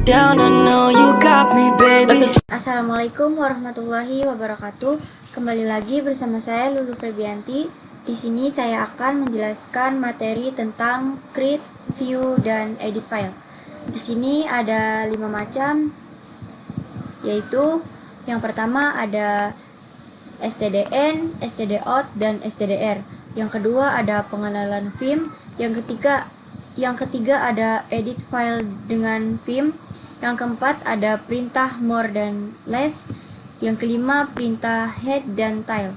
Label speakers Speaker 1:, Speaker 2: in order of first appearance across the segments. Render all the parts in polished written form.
Speaker 1: down, I know you got me, baby.
Speaker 2: Assalamualaikum warahmatullahi wabarakatuh. Kembali lagi bersama saya Lulu Febianti. Di sini saya akan menjelaskan materi tentang create, view, dan edit file. Di sini ada 5 macam, yaitu yang pertama ada stdn, stdout, dan stdr. Yang kedua ada pengenalan theme. Yang ketiga ada edit file dengan theme. Yang keempat ada perintah more dan less. Yang kelima perintah head dan tail.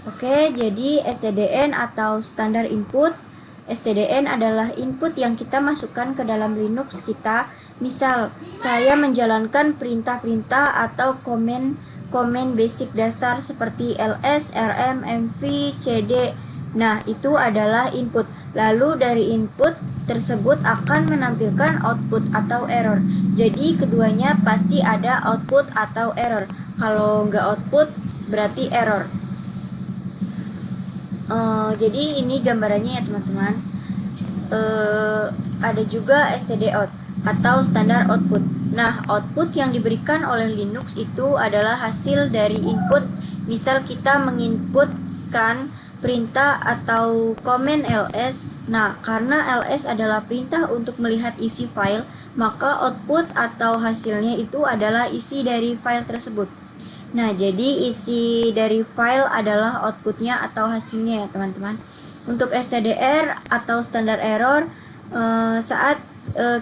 Speaker 2: Oke, jadi stdn atau standar input. stdn adalah input yang kita masukkan ke dalam Linux kita. Misal, saya menjalankan perintah-perintah atau komen basic dasar seperti ls, rm, mv, cd. Nah, itu adalah input. Lalu dari input tersebut akan menampilkan output atau error. Jadi keduanya pasti ada output atau error. Kalau nggak output berarti error. Jadi ini gambarannya ya teman-teman. Ada juga stdout atau standar output. Nah, output yang diberikan oleh Linux itu adalah hasil dari input. Misal kita menginputkan perintah atau komen ls. Nah, karena ls adalah perintah untuk melihat isi file, maka output atau hasilnya itu adalah isi dari file tersebut. Nah, jadi isi dari file adalah outputnya atau hasilnya ya teman-teman. Untuk stdr atau standar error, saat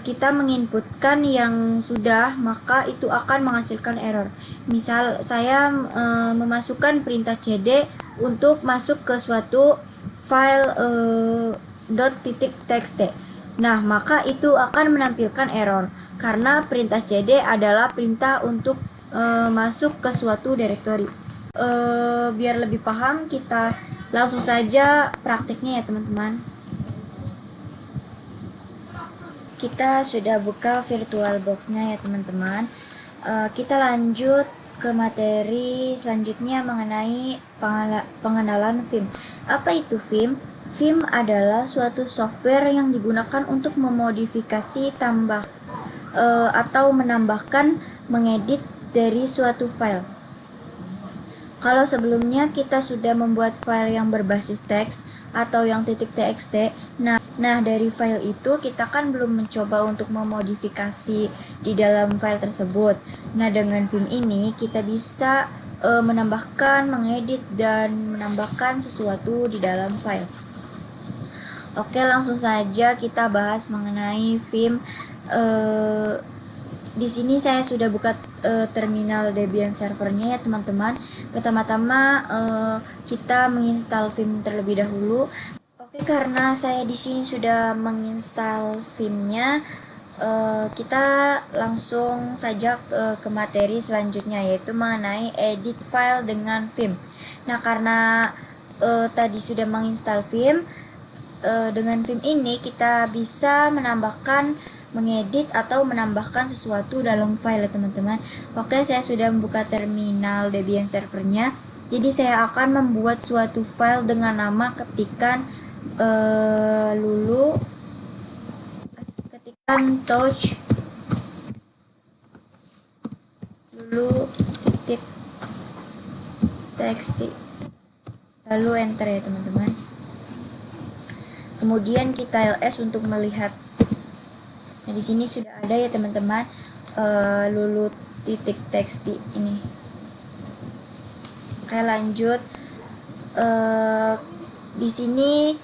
Speaker 2: kita menginputkan yang sudah, maka itu akan menghasilkan error. Misal saya memasukkan perintah cd untuk masuk ke suatu file .txt. Nah, maka itu akan menampilkan error karena perintah cd adalah perintah untuk masuk ke suatu directory. Biar lebih paham, kita langsung saja prakteknya ya teman-teman. Kita sudah buka VirtualBox-nya ya teman-teman. Kita lanjut ke materi selanjutnya mengenai pengenalan theme. Apa itu theme? Theme adalah suatu software yang digunakan untuk memodifikasi atau menambahkan, mengedit dari suatu file. Kalau sebelumnya kita sudah membuat file yang berbasis teks atau yang .txt, nah dari file itu kita kan belum mencoba untuk memodifikasi di dalam file tersebut. Nah, dengan theme ini kita bisa menambahkan, mengedit, dan menambahkan sesuatu di dalam file. Oke, langsung saja kita bahas mengenai theme. Di sini saya sudah buka terminal Debian servernya ya teman-teman. Pertama-tama kita menginstal theme terlebih dahulu. Oke, karena saya di sini sudah menginstal theme-nya, kita langsung saja ke materi selanjutnya, yaitu mengenai edit file dengan theme. Nah, karena tadi sudah menginstal theme, dengan theme ini kita bisa menambahkan, mengedit, atau menambahkan sesuatu dalam file ya teman-teman. Oke, saya sudah membuka terminal Debian servernya. Jadi saya akan membuat suatu file dengan nama ketikkan touch txt, lalu enter ya teman-teman. Kemudian kita ls untuk melihat. Nah, di sini sudah ada ya teman-teman lulu.txt ini. Oke, lanjut. Di sini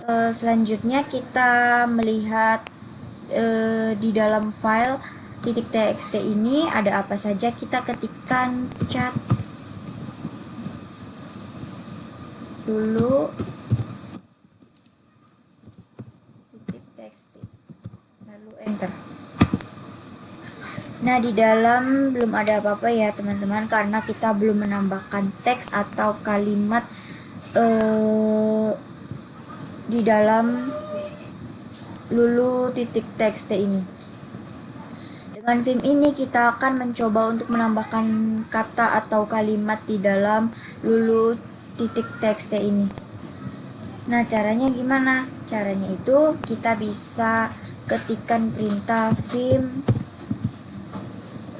Speaker 2: selanjutnya kita melihat di dalam file .txt ini ada apa saja. Kita ketikkan cat dulu .txt, lalu enter. Nah, di dalam belum ada apa-apa ya teman-teman, karena kita belum menambahkan teks atau kalimat di dalam lulu.txt ini. Dengan theme ini kita akan mencoba untuk menambahkan kata atau kalimat di dalam lulu.txt ini. Nah, caranya gimana? Caranya itu kita bisa ketikkan perintah vim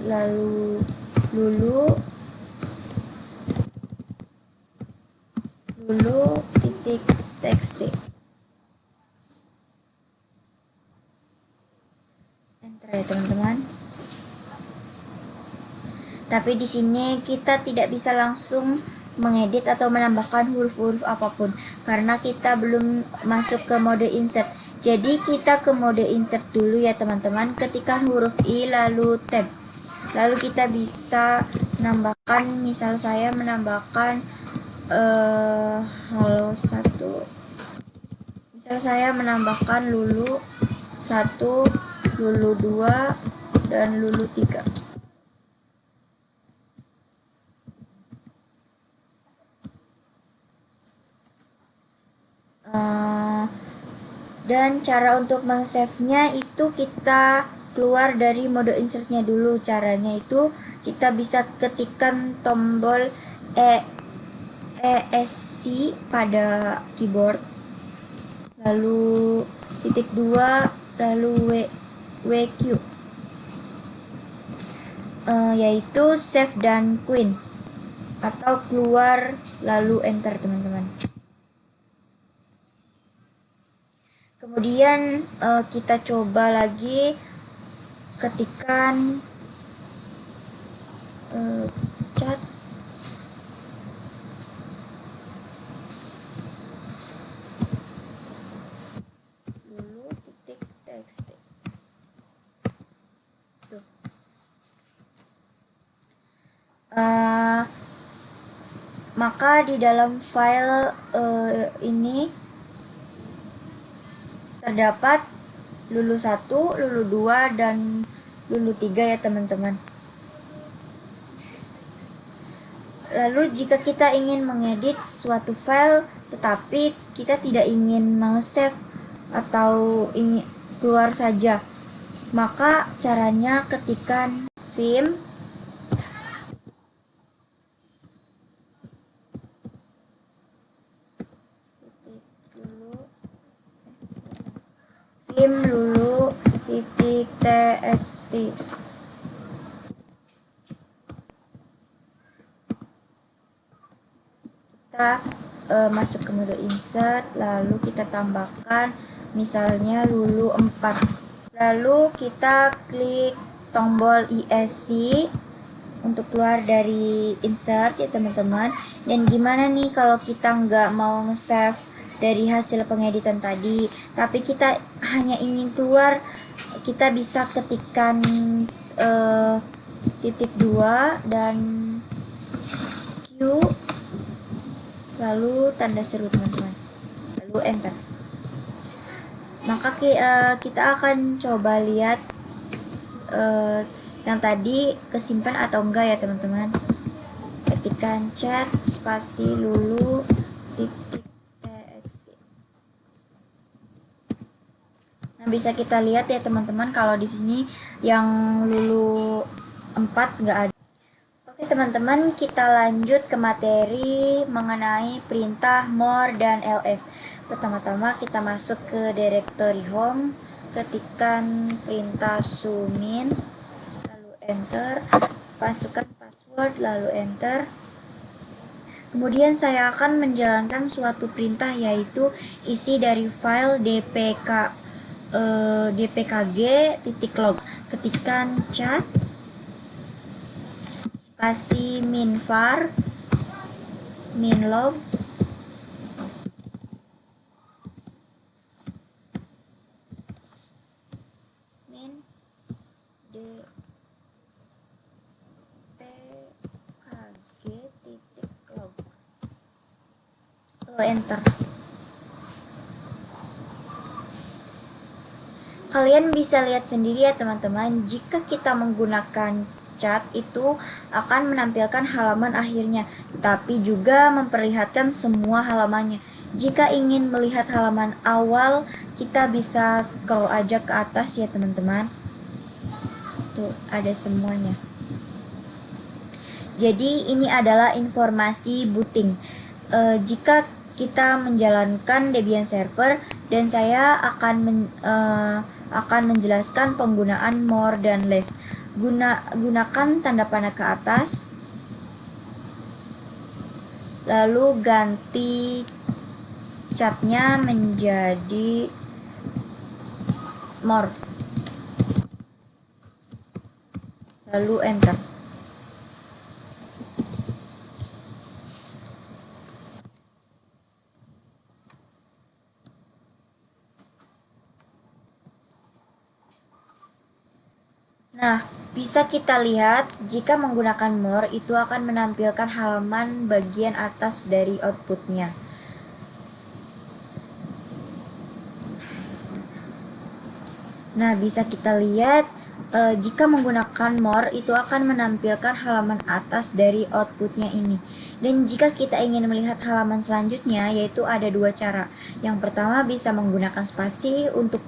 Speaker 2: lalu lulu titik txt. Enter ya teman-teman. Tapi di sini kita tidak bisa langsung mengedit atau menambahkan huruf-huruf apapun karena kita belum masuk ke mode insert. Jadi kita ke mode insert dulu ya teman-teman. Ketikkan huruf I lalu tab. Lalu kita bisa menambahkan, misal saya menambahkan halo 1. Misal saya menambahkan lulu 1, lulu 2, dan lulu 3. Dan cara untuk meng-save-nya itu kita keluar dari mode insert-nya dulu. Caranya itu kita bisa ketikkan tombol ESC pada keyboard, lalu titik 2, lalu WQ, yaitu save dan quit, atau keluar lalu enter teman-teman. Kemudian kita coba lagi ketikkan chat dulu titik txt. Tuh. Maka di dalam file ini terdapat lulu 1, lulu 2, dan lulu 3 ya teman-teman. Lalu jika kita ingin mengedit suatu file tetapi kita tidak ingin save atau ingin keluar saja, maka caranya ketikkan vim lulu titik txt. Kita masuk ke mode insert, lalu kita tambahkan misalnya lulu 4, lalu kita klik tombol ESC untuk keluar dari insert ya teman-teman. Dan gimana nih kalau kita nggak mau nge-save dari hasil pengeditan tadi, tapi kita hanya ingin keluar, kita bisa ketikkan titik 2 dan Q, lalu tanda seru teman-teman, lalu enter. Maka kita akan coba lihat yang tadi kesimpan atau enggak ya teman-teman. Ketikkan chat spasi lulu titik txt. Nah, bisa kita lihat ya teman-teman kalau di sini yang lulu 4 enggak ada. Oke teman-teman, kita lanjut ke materi mengenai perintah more dan ls. Pertama-tama kita masuk ke directory home, ketikkan perintah sumin, lalu enter, masukkan password, lalu enter. Kemudian saya akan menjalankan suatu perintah, yaitu isi dari file dpkg.log. Ketikkan chat spasi minvar minlog min dpkg.log. Enter. Kalian bisa lihat sendiri ya teman-teman, jika kita menggunakan chat itu akan menampilkan halaman akhirnya, tapi juga memperlihatkan semua halamannya. Jika ingin melihat halaman awal, kita bisa scroll aja ke atas ya teman-teman. Tuh, ada semuanya. Jadi ini adalah informasi booting. Jika kita menjalankan Debian server, dan saya akan menjelaskan penggunaan more dan less. Gunakan tanda panah ke atas, lalu ganti catnya menjadi more, lalu enter. Nah, bisa kita lihat jika menggunakan more itu akan menampilkan halaman bagian atas dari outputnya. Nah, bisa kita lihat jika menggunakan more itu akan menampilkan halaman atas dari outputnya ini. Dan jika kita ingin melihat halaman selanjutnya, yaitu ada dua cara. Yang pertama bisa menggunakan spasi untuk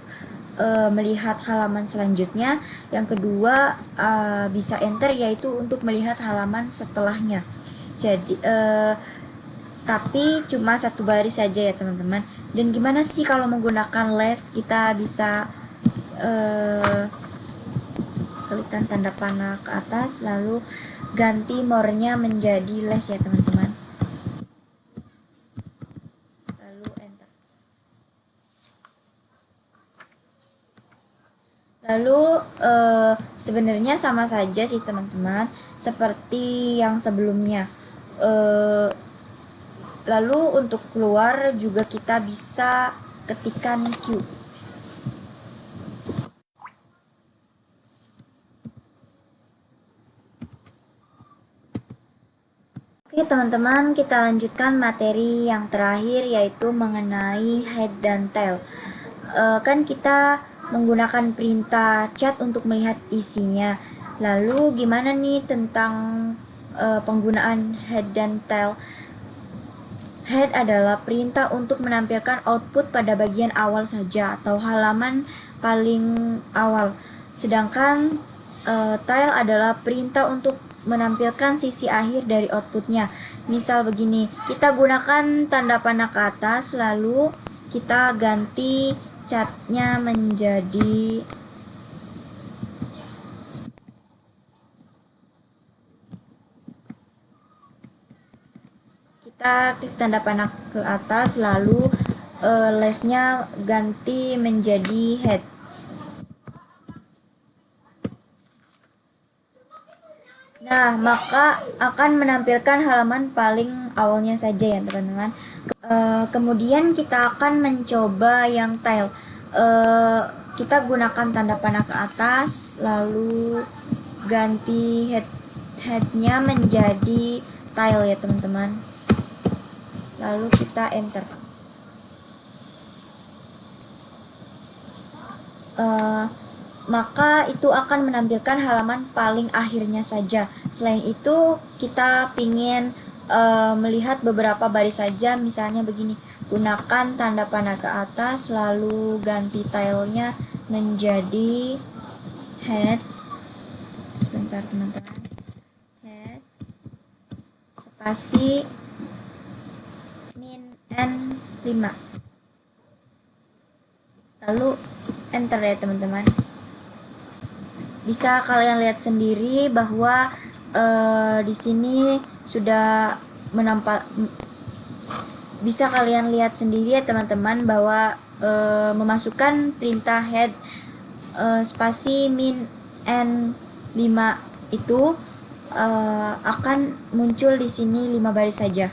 Speaker 2: melihat halaman selanjutnya. Yang kedua bisa enter, yaitu untuk melihat halaman setelahnya. Jadi tapi cuma satu baris saja ya teman-teman. Dan gimana sih kalau menggunakan less? Kita bisa klikkan tanda panah ke atas, lalu ganti more-nya menjadi less ya teman-teman, lalu enter. Lalu sebenarnya sama saja sih teman-teman, seperti yang sebelumnya. Lalu untuk keluar juga kita bisa ketikkan Q. Oke teman-teman, kita lanjutkan materi yang terakhir, yaitu mengenai head dan tail. Kan kita menggunakan perintah cat untuk melihat isinya. Lalu gimana nih tentang penggunaan head dan tail? Head adalah perintah untuk menampilkan output pada bagian awal saja atau halaman paling awal. Sedangkan tail adalah perintah untuk menampilkan sisi akhir dari outputnya. Misal begini, kita gunakan tanda panah ke atas, lalu kita ganti catnya menjadi kita klik tanda panah ke atas, lalu lessnya ganti menjadi head. Nah, maka akan menampilkan halaman paling awalnya saja ya teman-teman. Kemudian kita akan mencoba yang tail. Kita gunakan tanda panah ke atas, lalu ganti headnya menjadi tail ya teman-teman. Lalu kita enter. Maka itu akan menampilkan halaman paling akhirnya saja. Selain itu kita ingin melihat beberapa baris saja, misalnya begini, gunakan tanda panah ke atas, lalu ganti tailnya menjadi head. Sebentar teman-teman, head spasi min n 5, lalu enter ya teman-teman. Bisa kalian lihat sendiri bahwa di sini sudah bisa kalian lihat sendiri ya teman-teman bahwa memasukkan perintah head spasi min n 5 itu akan muncul di sini 5 baris saja.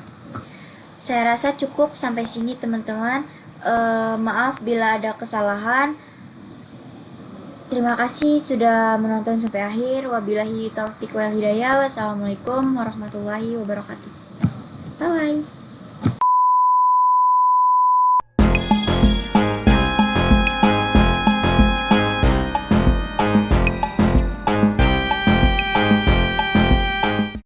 Speaker 2: Saya rasa cukup sampai sini teman-teman. Maaf bila ada kesalahan. Terima kasih sudah menonton sampai akhir. Wabillahi taufiq wal hidayah. Wassalamualaikum warahmatullahi wabarakatuh. Bye bye.